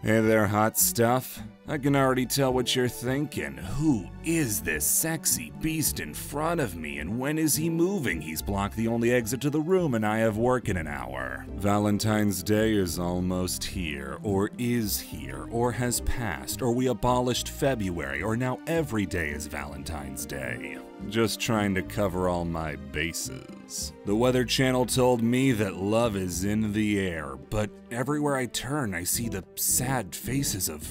Hey there, hot stuff. I can already tell what you're thinking. Who is this sexy beast in front of me, and when is he moving? He's blocked the only exit to the room and I have work in an hour. Valentine's Day is almost here, or is here, or has passed, or we abolished February, or now every day is Valentine's Day. Just trying to cover all my bases. The Weather Channel told me that love is in the air, but everywhere I turn I see the sad faces of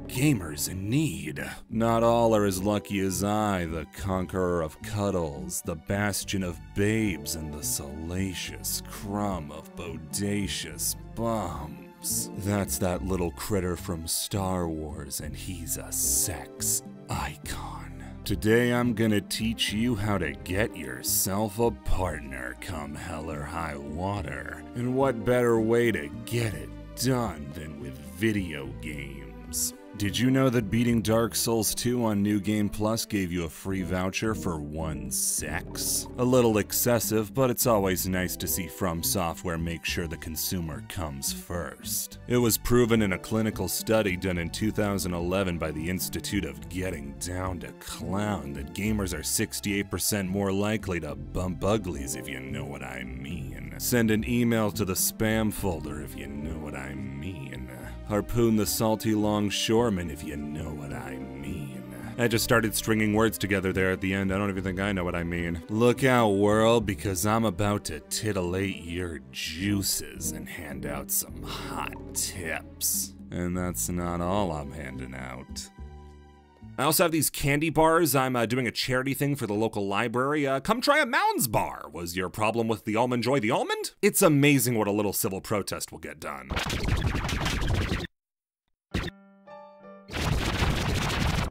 gamers in need. Not all are as lucky as I, the conqueror of cuddles, the bastion of babes, and the salacious crumb of bodacious bums. That's that little critter from Star Wars, and he's a sex icon. Today I'm gonna teach you how to get yourself a partner come hell or high water. And what better way to get it done than with video games? Did you know that beating Dark Souls 2 on New Game Plus gave you a free voucher for 1 sex? A little excessive, but it's always nice to see From Software make sure the consumer comes first. It was proven in a clinical study done in 2011 by the Institute of Getting Down to Clown that gamers are 68% more likely to bump uglies, if you know what I mean. Send an email to the spam folder, if you know what I mean. Harpoon the salty longshoreman, if you know what I mean. I just started stringing words together there at the end. I don't even think I know what I mean. Look out, world, because I'm about to titillate your juices and hand out some hot tips. And that's not all I'm handing out. I also have these candy bars. I'm doing a charity thing for the local library. Come try a Mounds bar. Was your problem with the Almond Joy the almond? It's amazing what a little civil protest will get done.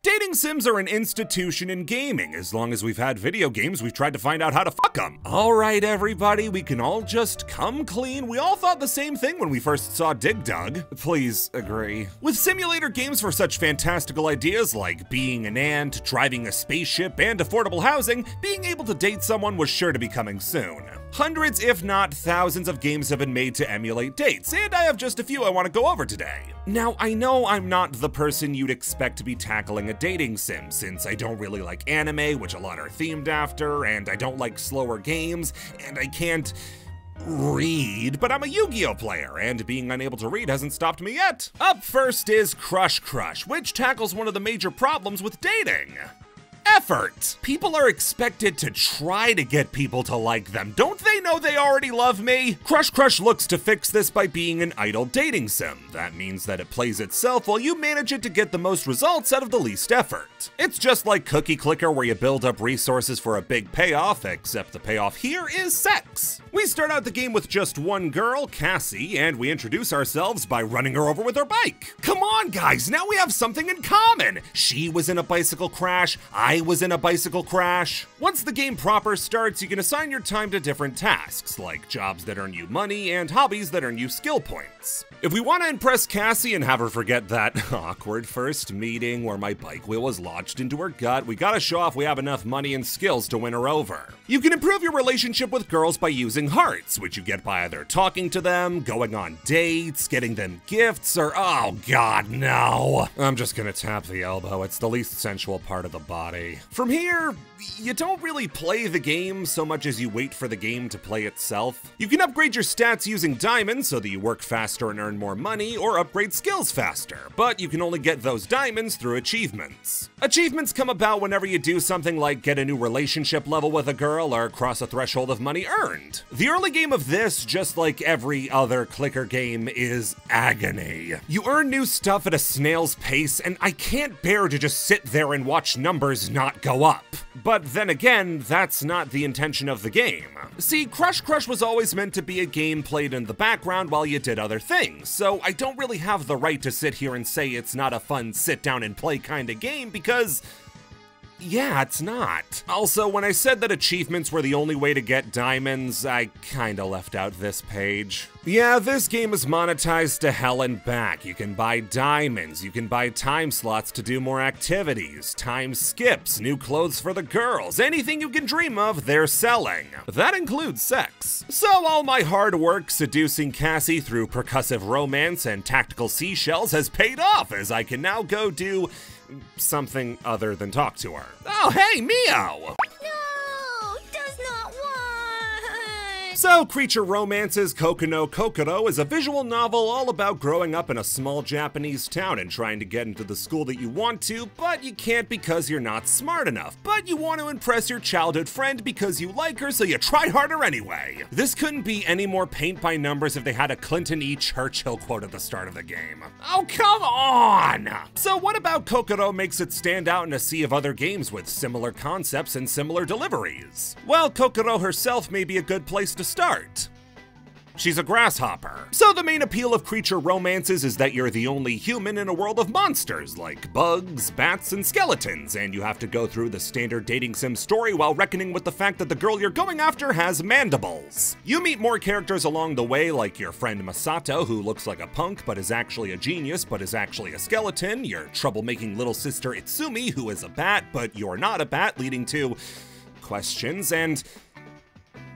Dating sims are an institution in gaming. As long as we've had video games, we've tried to find out how to fuck them. All right, everybody, we can all just come clean. We all thought the same thing when we first saw Dig Dug. Please agree. With simulator games for such fantastical ideas like being an ant, driving a spaceship, and affordable housing, being able to date someone was sure to be coming soon. Hundreds, if not thousands, of games have been made to emulate dates, and I have just a few I want to go over today. Now, I know I'm not the person you'd expect to be tackling a dating sim, since I don't really like anime, which a lot are themed after, and I don't like slower games, and I can't read, but I'm a Yu-Gi-Oh player, and being unable to read hasn't stopped me yet. Up first is Crush Crush, which tackles one of the major problems with dating. Effort! People are expected to try to get people to like them. Don't they know they already love me? Crush Crush looks to fix this by being an idle dating sim. That means that it plays itself while you manage it to get the most results out of the least effort. It's just like Cookie Clicker, where you build up resources for a big payoff, except the payoff here is sex. We start out the game with just one girl, Cassie, and we introduce ourselves by running her over with our bike. Come on, guys, now we have something in common. She was in a bicycle crash, I was in a bicycle crash. Once the game proper starts, you can assign your time to different tasks, like jobs that earn you money and hobbies that earn you skill points. If we want to impress Cassie and have her forget that awkward first meeting where my bike wheel was lodged into her gut, we gotta show off we have enough money and skills to win her over. You can improve your relationship with girls by using hearts, which you get by either talking to them, going on dates, getting them gifts, or oh god, no. I'm just gonna tap the elbow, it's the least sensual part of the body. From here, you don't really play the game so much as you wait for the game to play itself. You can upgrade your stats using diamonds so that you work faster and earn more money, or upgrade skills faster, but you can only get those diamonds through achievements. Achievements come about whenever you do something like get a new relationship level with a girl or cross a threshold of money earned. The early game of this, just like every other clicker game, is agony. You earn new stuff at a snail's pace, and I can't bear to just sit there and watch numbers not go up. But then again, that's not the intention of the game. See, Crush Crush was always meant to be a game played in the background while you did other things, so I don't really have the right to sit here and say it's not a fun sit down and play kind of game because yeah, it's not. Also, when I said that achievements were the only way to get diamonds, I kinda left out this page. Yeah, this game is monetized to hell and back. You can buy diamonds, you can buy time slots to do more activities, time skips, new clothes for the girls, anything you can dream of, they're selling. That includes sex. So all my hard work seducing Cassie through percussive romance and tactical seashells has paid off, as I can now go do something other than talk to her. Oh, hey, Mio! So, Creature Romance's Kokono Kokoro is a visual novel all about growing up in a small Japanese town and trying to get into the school that you want to, but you can't because you're not smart enough. But you want to impress your childhood friend because you like her, so you try harder anyway. This couldn't be any more paint by numbers if they had a Clinton E. Churchill quote at the start of the game. Oh, come on! So what about Kokoro makes it stand out in a sea of other games with similar concepts and similar deliveries? Well, Kokoro herself may be a good place to start. She's a grasshopper. So the main appeal of Creature Romances is that you're the only human in a world of monsters, like bugs, bats, and skeletons, and you have to go through the standard dating sim story while reckoning with the fact that the girl you're going after has mandibles. You meet more characters along the way, like your friend Masato, who looks like a punk but is actually a genius but is actually a skeleton, your troublemaking little sister Itsumi, who is a bat but you're not a bat, leading to questions, and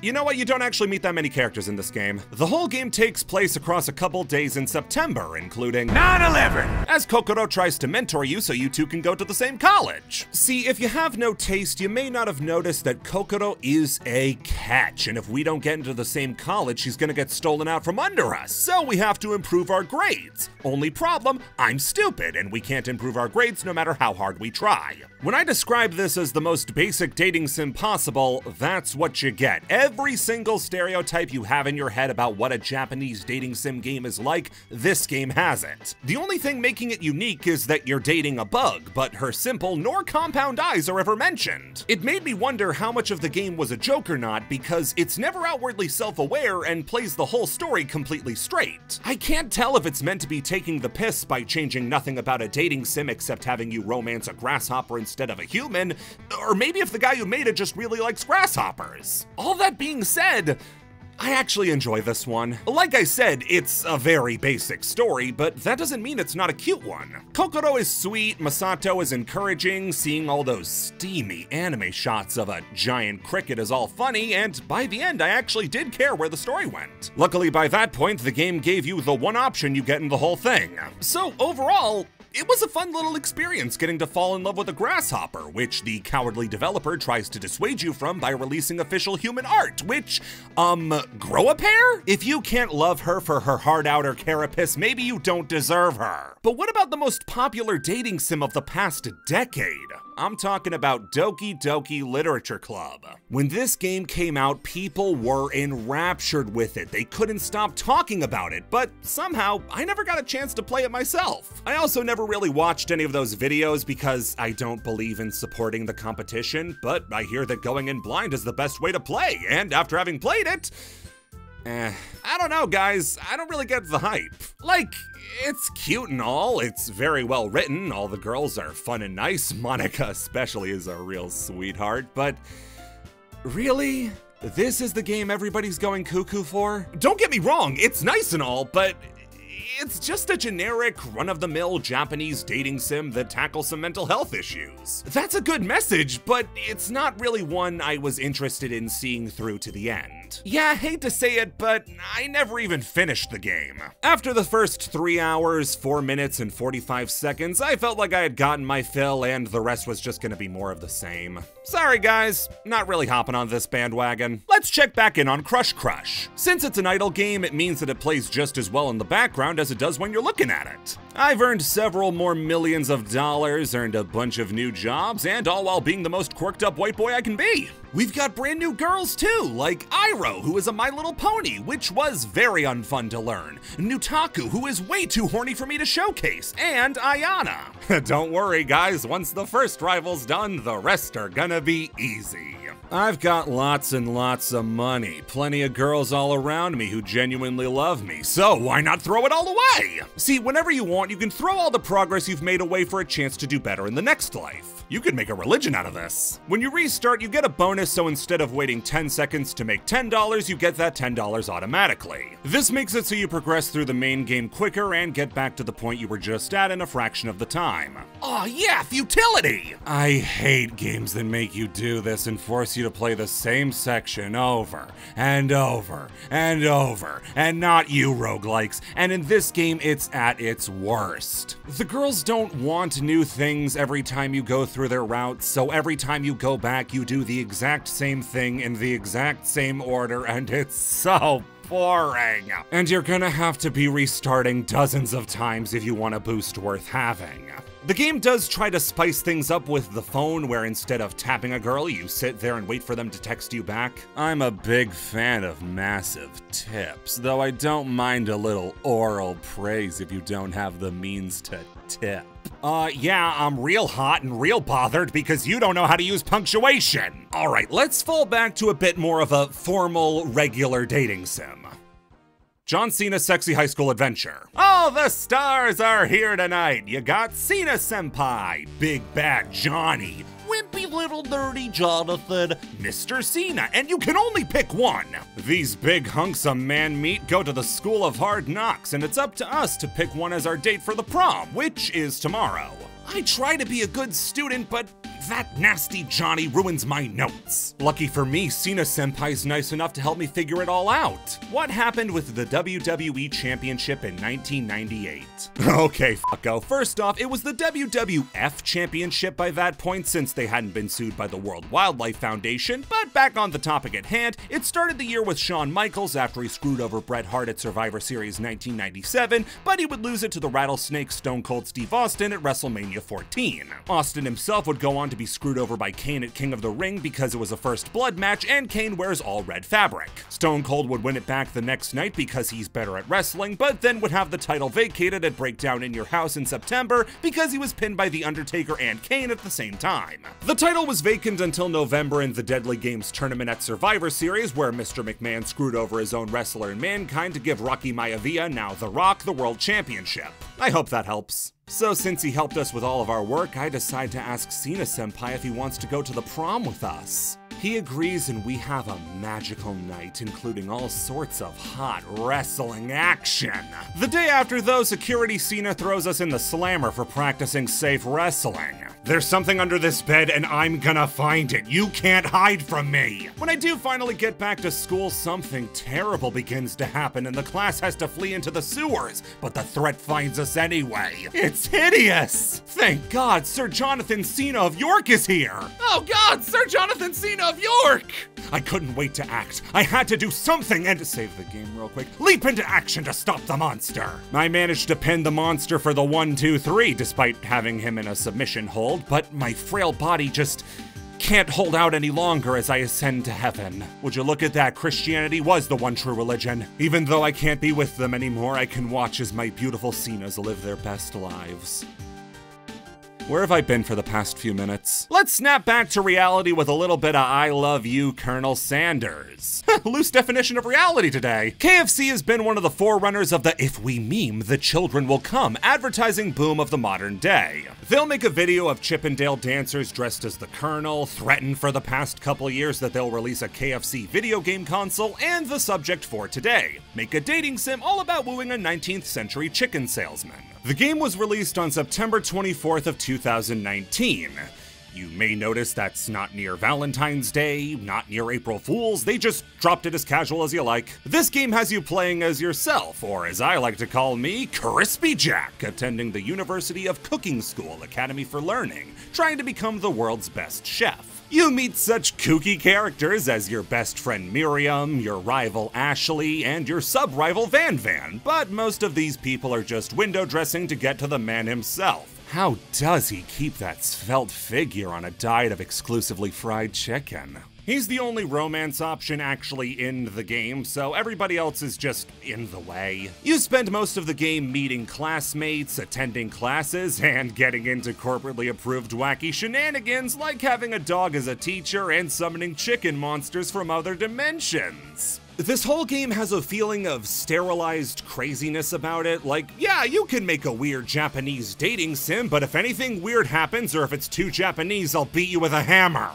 you know what? You don't actually meet that many characters in this game. The whole game takes place across a couple days in September, including 9/11, as Kokoro tries to mentor you so you two can go to the same college. See, if you have no taste, you may not have noticed that Kokoro is a catch, and if we don't get into the same college, she's gonna get stolen out from under us, so we have to improve our grades. Only problem, I'm stupid, and we can't improve our grades no matter how hard we try. When I describe this as the most basic dating sim possible, that's what you get. Every single stereotype you have in your head about what a Japanese dating sim game is like, this game has it. The only thing making it unique is that you're dating a bug, but her simple nor compound eyes are ever mentioned. It made me wonder how much of the game was a joke or not, because it's never outwardly self-aware and plays the whole story completely straight. I can't tell if it's meant to be taking the piss by changing nothing about a dating sim except having you romance a grasshopper instead of a human, or maybe if the guy who made it just really likes grasshoppers. All that being said, I actually enjoy this one. Like I said, it's a very basic story, but that doesn't mean it's not a cute one. Kokoro is sweet, Masato is encouraging, seeing all those steamy anime shots of a giant cricket is all funny, and by the end I actually did care where the story went. Luckily by that point, the game gave you the one option you get in the whole thing. So overall, it was a fun little experience getting to fall in love with a grasshopper, which the cowardly developer tries to dissuade you from by releasing official human art, which, grow a pair? If you can't love her for her hard outer carapace, maybe you don't deserve her. But what about the most popular dating sim of the past decade? I'm talking about Doki Doki Literature Club. When this game came out, people were enraptured with it. They couldn't stop talking about it, but somehow I never got a chance to play it myself. I also never really watched any of those videos because I don't believe in supporting the competition, but I hear that going in blind is the best way to play, and after having played it, I don't know, guys. I don't really get the hype. Like, it's cute and all, it's very well written, all the girls are fun and nice, Monica especially is a real sweetheart, but really? This is the game everybody's going cuckoo for? Don't get me wrong, it's nice and all, but it's just a generic, run-of-the-mill Japanese dating sim that tackles some mental health issues. That's a good message, but it's not really one I was interested in seeing through to the end. Yeah, I hate to say it, but I never even finished the game. After the first 3 hours, 4 minutes, and 45 seconds, I felt like I had gotten my fill and the rest was just gonna be more of the same. Sorry guys, not really hopping on this bandwagon. Let's check back in on Crush Crush. Since it's an idle game, it means that it plays just as well in the background as it does when you're looking at it. I've earned several more millions of dollars, earned a bunch of new jobs, and all while being the most quirked up white boy I can be. We've got brand new girls too, like Iroh, who is a My Little Pony, which was very unfun to learn, Nutaku, who is way too horny for me to showcase, and Ayana. Don't worry guys, once the first rival's done, the rest are gonna be easy. I've got lots and lots of money, plenty of girls all around me who genuinely love me, so why not throw it all away? See, whenever you want, you can throw all the progress you've made away for a chance to do better in the next life. You could make a religion out of this. When you restart, you get a bonus, so instead of waiting 10 seconds to make $10, you get that $10 automatically. This makes it so you progress through the main game quicker and get back to the point you were just at in a fraction of the time. Aw, yeah, futility! I hate games that make you do this and force you to play the same section over and over and over, and not you roguelikes, and in this game it's at its worst. The girls don't want new things every time you go through their routes, so every time you go back you do the exact same thing in the exact same order, and it's so boring. And you're gonna have to be restarting dozens of times if you want a boost worth having. The game does try to spice things up with the phone, where instead of tapping a girl, you sit there and wait for them to text you back. I'm a big fan of massive tips, though I don't mind a little oral praise if you don't have the means to tip. Yeah, I'm real hot and real bothered because you don't know how to use punctuation. All right, let's fall back to a bit more of a formal, regular dating sim. John Cena's Sexy High School Adventure. All the stars are here tonight. You got Cena Senpai, Big Bad Johnny, wimpy little nerdy Jonathan, Mr. Cena, and you can only pick one. These big hunks of man meat go to the School of Hard Knocks, and it's up to us to pick one as our date for the prom, which is tomorrow. I try to be a good student, but that nasty Johnny ruins my notes. Lucky for me, Cena Senpai's nice enough to help me figure it all out. What happened with the WWE Championship in 1998? Okay, fucko. First off, it was the WWF Championship by that point, since they hadn't been sued by the World Wildlife Foundation. But back on the topic at hand, it started the year with Shawn Michaels after he screwed over Bret Hart at Survivor Series 1997, but he would lose it to the Rattlesnake Stone Cold Steve Austin at WrestleMania 14. Austin himself would go on to be screwed over by Kane at King of the Ring because it was a first blood match and Kane wears all red fabric. Stone Cold would win it back the next night because he's better at wrestling, but then would have the title vacated at Breakdown in Your House in September because he was pinned by The Undertaker and Kane at the same time. The title was vacant until November in the Deadly Games tournament at Survivor Series, where Mr. McMahon screwed over his own wrestler in Mankind to give Rocky Maivia, now The Rock, the World Championship. I hope that helps. So since he helped us with all of our work, I decide to ask Cena Senpai if he wants to go to the prom with us. He agrees and we have a magical night, including all sorts of hot wrestling action. The day after though, security Cena throws us in the slammer for practicing safe wrestling. There's something under this bed and I'm gonna find it. You can't hide from me. When I do finally get back to school, something terrible begins to happen and the class has to flee into the sewers, but the threat finds us anyway. It's hideous. Thank God Sir Jonathan Cena of York is here. Oh God, Sir Jonathan Cena of York. I couldn't wait to act. I had to do something and to save the game real quick. Leap into action to stop the monster. I managed to pin the monster for the 1, 2, 3 despite having him in a submission hold, but my frail body just can't hold out any longer as I ascend to heaven. Would you look at that, Christianity was the one true religion. Even though I can't be with them anymore, I can watch as my beautiful Cenas live their best lives. Where have I been for the past few minutes? Let's snap back to reality with a little bit of I love you, Colonel Sanders. Loose definition of reality today. KFC has been one of the forerunners of the "if we meme, the children will come" advertising boom of the modern day. They'll make a video of Chippendale dancers dressed as the Colonel, threaten for the past couple years that they'll release a KFC video game console, and the subject for today, make a dating sim all about wooing a 19th century chicken salesman. The game was released on September 24th of 2019. You may notice that's not near Valentine's Day, not near April Fools, they just dropped it as casual as you like. This game has you playing as yourself, or as I like to call me, Crispy Jack, attending the University of Cooking School Academy for Learning, trying to become the world's best chef. You meet such kooky characters as your best friend Miriam, your rival Ashley, and your sub-rival Van Van, but most of these people are just window dressing to get to the man himself. How does he keep that svelte figure on a diet of exclusively fried chicken? He's the only romance option actually in the game, so everybody else is just in the way. You spend most of the game meeting classmates, attending classes, and getting into corporately approved wacky shenanigans like having a dog as a teacher and summoning chicken monsters from other dimensions. This whole game has a feeling of sterilized craziness about it. Like, yeah, you can make a weird Japanese dating sim, but if anything weird happens or if it's too Japanese, I'll beat you with a hammer.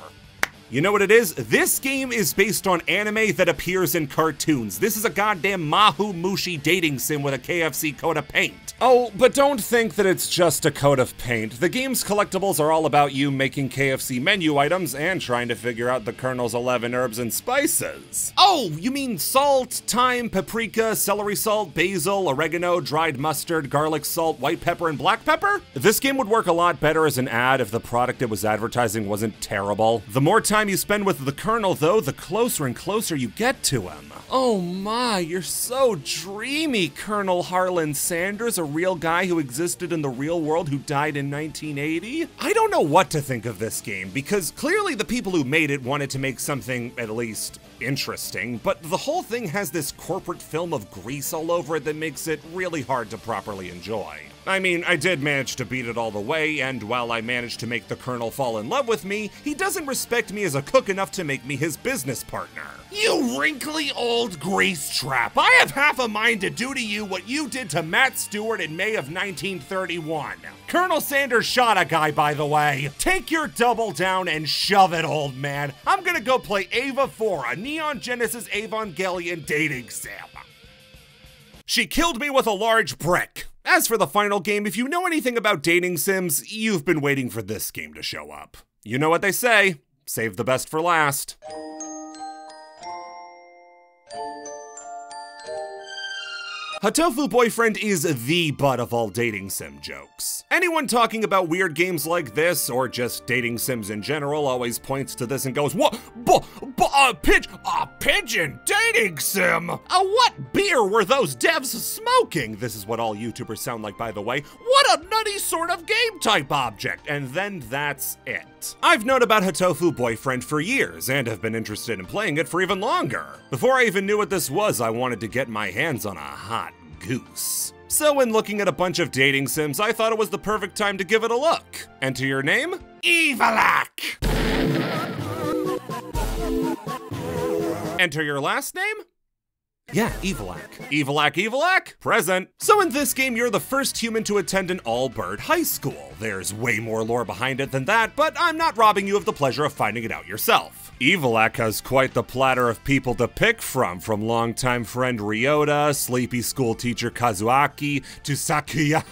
You know what it is? This game is based on anime that appears in cartoons. This is a goddamn Mahu Mushi dating sim with a KFC coat of paint. Oh, but don't think that it's just a coat of paint. The game's collectibles are all about you making KFC menu items and trying to figure out the Colonel's 11 herbs and spices. Oh, you mean salt, thyme, paprika, celery salt, basil, oregano, dried mustard, garlic salt, white pepper, and black pepper? This game would work a lot better as an ad if the product it was advertising wasn't terrible. The more time you spend with the Colonel, though, the closer and closer you get to him. Oh my, you're so dreamy, Colonel Harlan Sanders, a real guy who existed in the real world who died in 1980? I don't know what to think of this game, because clearly the people who made it wanted to make something at least interesting, but the whole thing has this corporate film of grease all over it that makes it really hard to properly enjoy. I mean, I did manage to beat it all the way, and while I managed to make the Colonel fall in love with me, he doesn't respect me as a cook enough to make me his business partner. You wrinkly old grease trap! I have half a mind to do to you what you did to Matt Stewart in May of 1931. Colonel Sanders shot a guy, by the way. Take your double down and shove it, old man. I'm gonna go play Ava 4, a Neon Genesis Evangelion dating sim. She killed me with a large brick. As for the final game, if you know anything about dating sims, you've been waiting for this game to show up. You know what they say, save the best for last. Hatofu Boyfriend is the butt of all dating sim jokes. Anyone talking about weird games like this, or just dating sims in general, always points to this and goes, "What? Pigeon dating sim? What beer were those devs smoking?" This is what all YouTubers sound like, by the way. What a nutty sort of game type object. And then that's it. I've known about Hatofu Boyfriend for years, and have been interested in playing it for even longer. Before I even knew what this was, I wanted to get my hands on a hot goose. So when looking at a bunch of dating sims, I thought it was the perfect time to give it a look. Enter your name? Evilak! Enter your last name? Yeah, Evilak. Evilak, present. So in this game, you're the first human to attend an all-bird high school. There's way more lore behind it than that, but I'm not robbing you of the pleasure of finding it out yourself. Evilak has quite the platter of people to pick from longtime friend Ryota, sleepy school teacher Kazuaki, to Sakuya.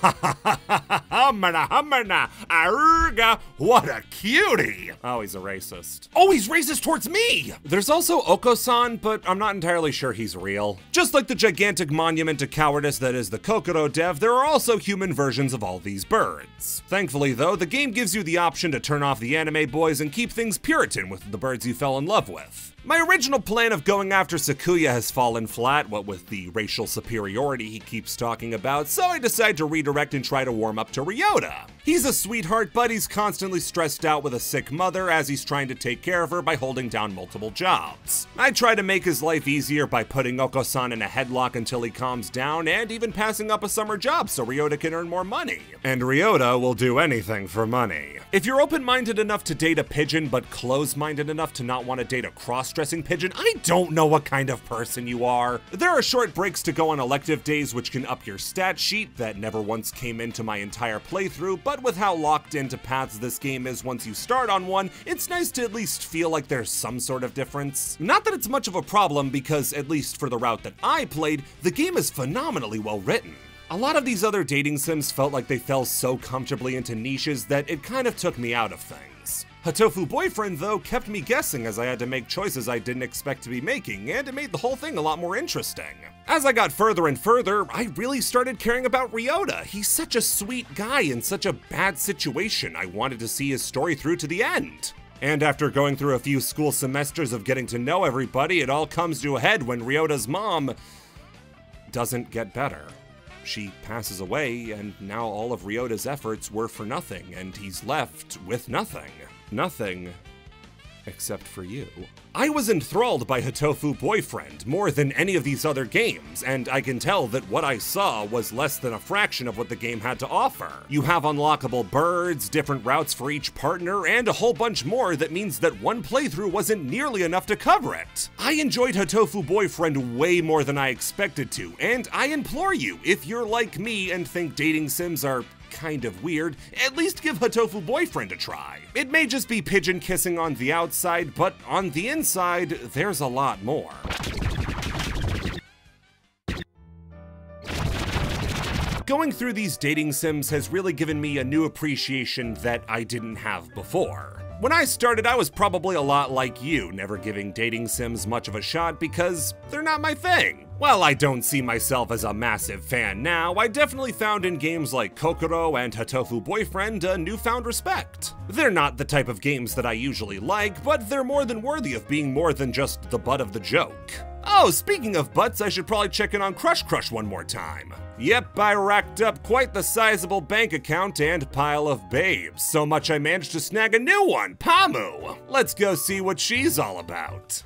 Hamana, Aruga, what a cutie! Oh, he's a racist. Oh, he's racist towards me! There's also Oko-san, but I'm not entirely sure he's real. Just like the gigantic monument to cowardice that is the Kokoro dev, there are also human versions of all these birds. Thankfully, though, the game gives you the option to turn off the anime boys and keep things Puritan with the birds you fell in love with. My original plan of going after Sakuya has fallen flat, what with the racial superiority he keeps talking about, so I decide to redirect and try to warm up to Ryota. He's a sweetheart, but he's constantly stressed out with a sick mother as he's trying to take care of her by holding down multiple jobs. I try to make his life easier by putting Oko-san in a headlock until he calms down, and even passing up a summer job so Ryota can earn more money. And Ryota will do anything for money. If you're open-minded enough to date a pigeon, but closed-minded enough to not want to date a cross-dressing pigeon, I don't know what kind of person you are. There are short breaks to go on elective days which can up your stat sheet that never once came into my entire playthrough, but with how locked into paths this game is once you start on one, it's nice to at least feel like there's some sort of difference. Not that it's much of a problem because, at least for the route that I played, the game is phenomenally well written. A lot of these other dating sims felt like they fell so comfortably into niches that it kind of took me out of things. Hatofu Boyfriend, though, kept me guessing as I had to make choices I didn't expect to be making, and it made the whole thing a lot more interesting. As I got further and further, I really started caring about Ryota. He's such a sweet guy in such a bad situation. I wanted to see his story through to the end. And after going through a few school semesters of getting to know everybody, it all comes to a head when Ryota's mom doesn't get better. She passes away, and now all of Ryota's efforts were for nothing, and he's left with nothing. Nothing. except for you. I was enthralled by Hatofu Boyfriend more than any of these other games, and I can tell that what I saw was less than a fraction of what the game had to offer. You have unlockable birds, different routes for each partner, and a whole bunch more that means that one playthrough wasn't nearly enough to cover it. I enjoyed Hatofu Boyfriend way more than I expected to, and I implore you, if you're like me and think dating sims are kind of weird, at least give Hatofu Boyfriend a try. It may just be pigeon kissing on the outside, but on the inside, there's a lot more. Going through these dating sims has really given me a new appreciation that I didn't have before. When I started, I was probably a lot like you, never giving dating sims much of a shot because they're not my thing. While I don't see myself as a massive fan now, I definitely found in games like Kokoro and Hatofu Boyfriend a newfound respect. They're not the type of games that I usually like, but they're more than worthy of being more than just the butt of the joke. Oh, speaking of butts, I should probably check in on Crush Crush one more time. Yep, I racked up quite the sizable bank account and pile of babes, so much I managed to snag a new one, Pamu. Let's go see what she's all about.